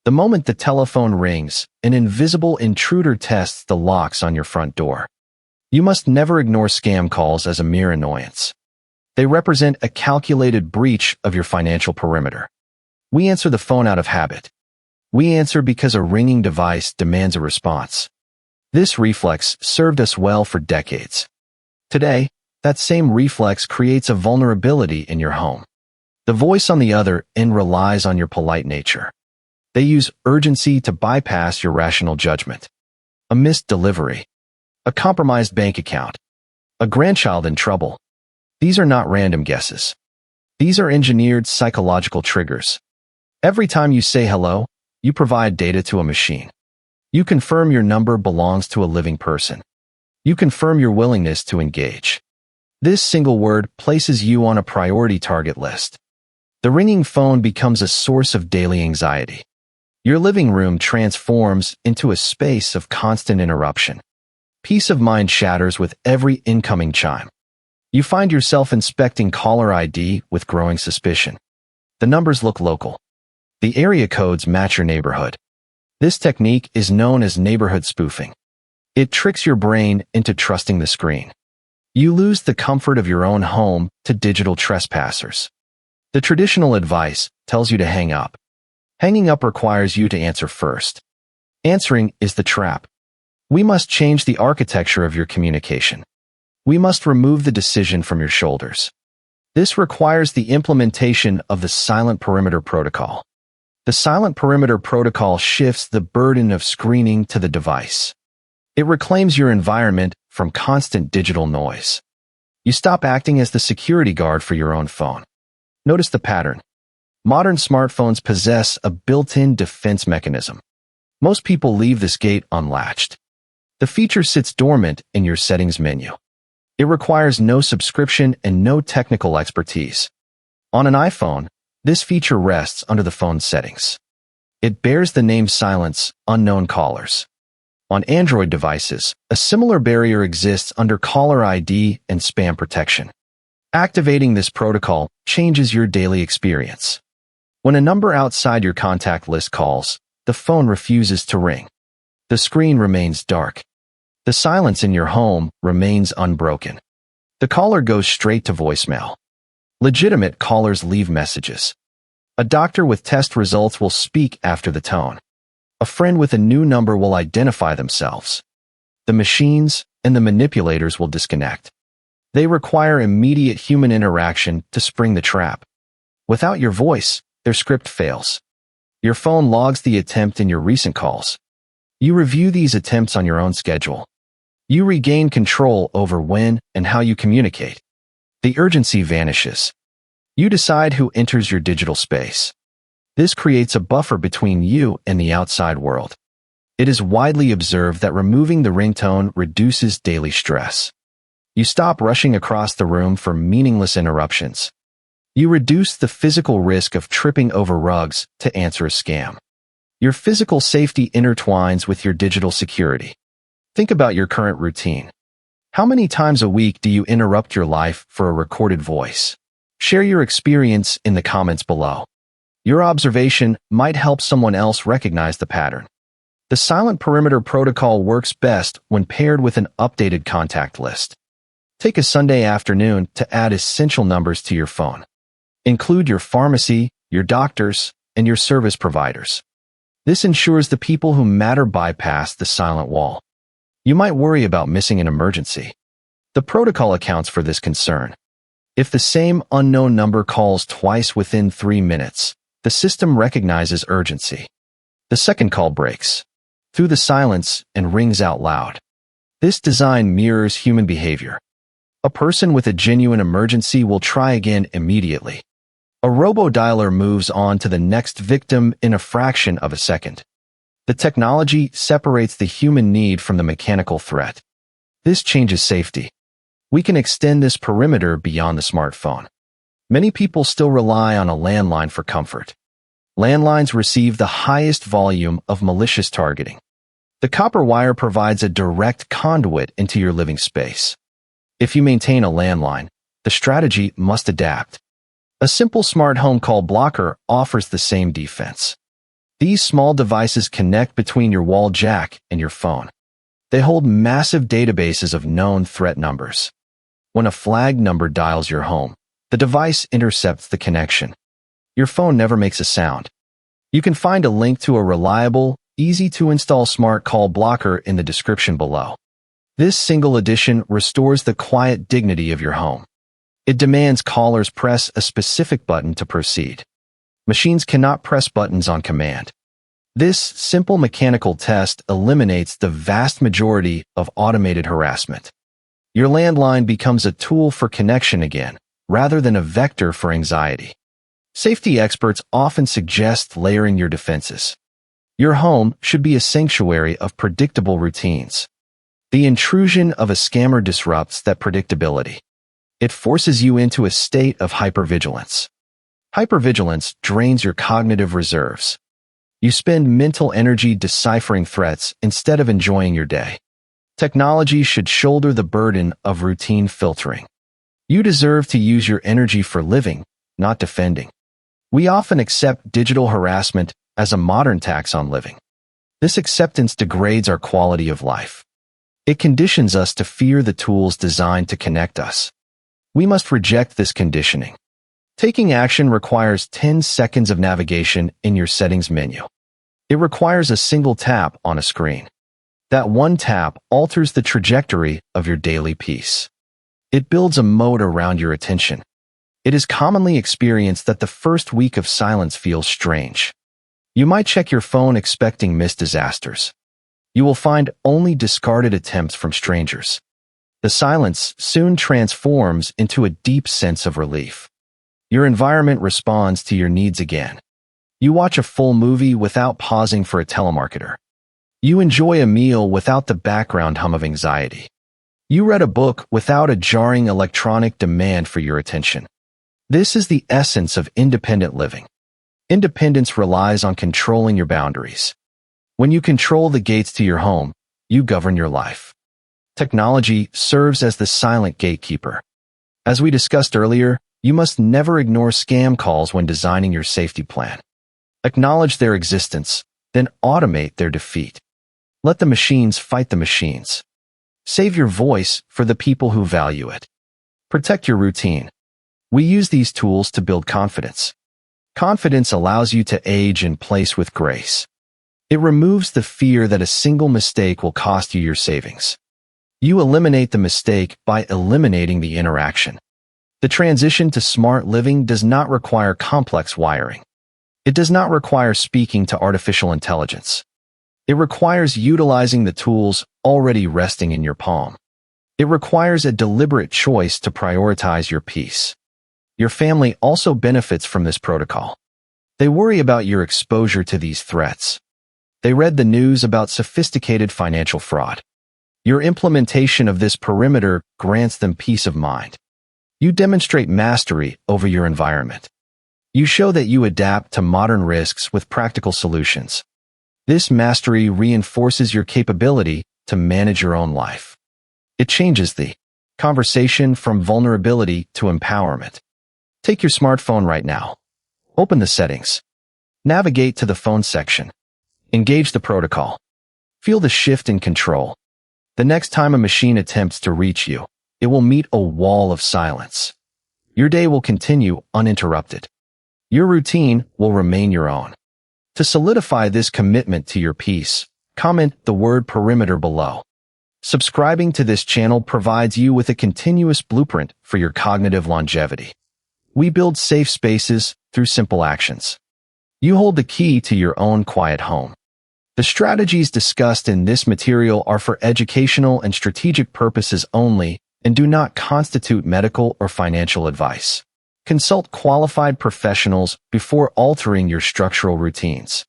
The moment the telephone rings, an invisible intruder tests the locks on your front door. You must never ignore scam calls as a mere annoyance. They represent a calculated breach of your financial perimeter. We answer the phone out of habit. We answer because a ringing device demands a response. This reflex served us well for decades. Today, that same reflex creates a vulnerability in your home. The voice on the other end relies on your polite nature. They use urgency to bypass your rational judgment. A missed delivery. A compromised bank account. A grandchild in trouble. These are not random guesses. These are engineered psychological triggers. Every time you say hello, you provide data to a machine. You confirm your number belongs to a living person. You confirm your willingness to engage. This single word places you on a priority target list. The ringing phone becomes a source of daily anxiety. Your living room transforms into a space of constant interruption. Peace of mind shatters with every incoming chime. You find yourself inspecting caller ID with growing suspicion. The numbers look local. The area codes match your neighborhood. This technique is known as neighborhood spoofing. It tricks your brain into trusting the screen. You lose the comfort of your own home to digital trespassers. The traditional advice tells you to hang up. Hanging up requires you to answer first. Answering is the trap. We must change the architecture of your communication. We must remove the decision from your shoulders. This requires the implementation of the Silent Perimeter Protocol. The Silent Perimeter Protocol shifts the burden of screening to the device. It reclaims your environment from constant digital noise. You stop acting as the security guard for your own phone. Notice the pattern. Modern smartphones possess a built-in defense mechanism. Most people leave this gate unlatched. The feature sits dormant in your settings menu. It requires no subscription and no technical expertise. On an iPhone, this feature rests under the phone's settings. It bears the name Silence Unknown Callers. On Android devices, a similar barrier exists under caller ID and spam protection. Activating this protocol changes your daily experience. When a number outside your contact list calls, the phone refuses to ring. The screen remains dark. The silence in your home remains unbroken. The caller goes straight to voicemail. Legitimate callers leave messages. A doctor with test results will speak after the tone. A friend with a new number will identify themselves. The machines and the manipulators will disconnect. They require immediate human interaction to spring the trap. Without your voice, their script fails. Your phone logs the attempt in your recent calls. You review these attempts on your own schedule. You regain control over when and how you communicate. The urgency vanishes. You decide who enters your digital space. This creates a buffer between you and the outside world. It is widely observed that removing the ringtone reduces daily stress. You stop rushing across the room for meaningless interruptions. You reduce the physical risk of tripping over rugs to answer a scam. Your physical safety intertwines with your digital security. Think about your current routine. How many times a week do you interrupt your life for a recorded voice? Share your experience in the comments below. Your observation might help someone else recognize the pattern. The Silent Perimeter Protocol works best when paired with an updated contact list. Take a Sunday afternoon to add essential numbers to your phone. Include your pharmacy, your doctors, and your service providers. This ensures the people who matter bypass the silent wall. You might worry about missing an emergency. The protocol accounts for this concern. If the same unknown number calls twice within 3 minutes, the system recognizes urgency. The second call breaks through the silence and rings out loud. This design mirrors human behavior. A person with a genuine emergency will try again immediately. A robo-dialer moves on to the next victim in a fraction of a second. The technology separates the human need from the mechanical threat. This changes safety. We can extend this perimeter beyond the smartphone. Many people still rely on a landline for comfort. Landlines receive the highest volume of malicious targeting. The copper wire provides a direct conduit into your living space. If you maintain a landline, the strategy must adapt. A simple smart home call blocker offers the same defense. These small devices connect between your wall jack and your phone. They hold massive databases of known threat numbers. When a flagged number dials your home, the device intercepts the connection. Your phone never makes a sound. You can find a link to a reliable, easy-to-install smart call blocker in the description below. This single addition restores the quiet dignity of your home. It demands callers press a specific button to proceed. Machines cannot press buttons on command. This simple mechanical test eliminates the vast majority of automated harassment. Your landline becomes a tool for connection again, rather than a vector for anxiety. Safety experts often suggest layering your defenses. Your home should be a sanctuary of predictable routines. The intrusion of a scammer disrupts that predictability. It forces you into a state of hypervigilance. Hypervigilance drains your cognitive reserves. You spend mental energy deciphering threats instead of enjoying your day. Technology should shoulder the burden of routine filtering. You deserve to use your energy for living, not defending. We often accept digital harassment as a modern tax on living. This acceptance degrades our quality of life. It conditions us to fear the tools designed to connect us. We must reject this conditioning. Taking action requires 10 seconds of navigation in your settings menu. It requires a single tap on a screen. That one tap alters the trajectory of your daily peace. It builds a moat around your attention. It is commonly experienced that the first week of silence feels strange. You might check your phone expecting missed disasters. You will find only discarded attempts from strangers. The silence soon transforms into a deep sense of relief. Your environment responds to your needs again. You watch a full movie without pausing for a telemarketer. You enjoy a meal without the background hum of anxiety. You read a book without a jarring electronic demand for your attention. This is the essence of independent living. Independence relies on controlling your boundaries. When you control the gates to your home, you govern your life. Technology serves as the silent gatekeeper. As we discussed earlier, you must never ignore scam calls when designing your safety plan. Acknowledge their existence, then automate their defeat. Let the machines fight the machines. Save your voice for the people who value it. Protect your routine. We use these tools to build confidence. Confidence allows you to age in place with grace. It removes the fear that a single mistake will cost you your savings. You eliminate the mistake by eliminating the interaction. The transition to smart living does not require complex wiring. It does not require speaking to artificial intelligence. It requires utilizing the tools already resting in your palm. It requires a deliberate choice to prioritize your peace. Your family also benefits from this protocol. They worry about your exposure to these threats. They read the news about sophisticated financial fraud. Your implementation of this perimeter grants them peace of mind. You demonstrate mastery over your environment. You show that you adapt to modern risks with practical solutions. This mastery reinforces your capability to manage your own life. It changes the conversation from vulnerability to empowerment. Take your smartphone right now. Open the settings. Navigate to the phone section. Engage the protocol. Feel the shift in control. The next time a machine attempts to reach you, it will meet a wall of silence. Your day will continue uninterrupted. Your routine will remain your own. To solidify this commitment to your peace, comment the word perimeter below. Subscribing to this channel provides you with a continuous blueprint for your cognitive longevity. We build safe spaces through simple actions. You hold the key to your own quiet home. The strategies discussed in this material are for educational and strategic purposes only and do not constitute medical or financial advice. Consult qualified professionals before altering your structural routines.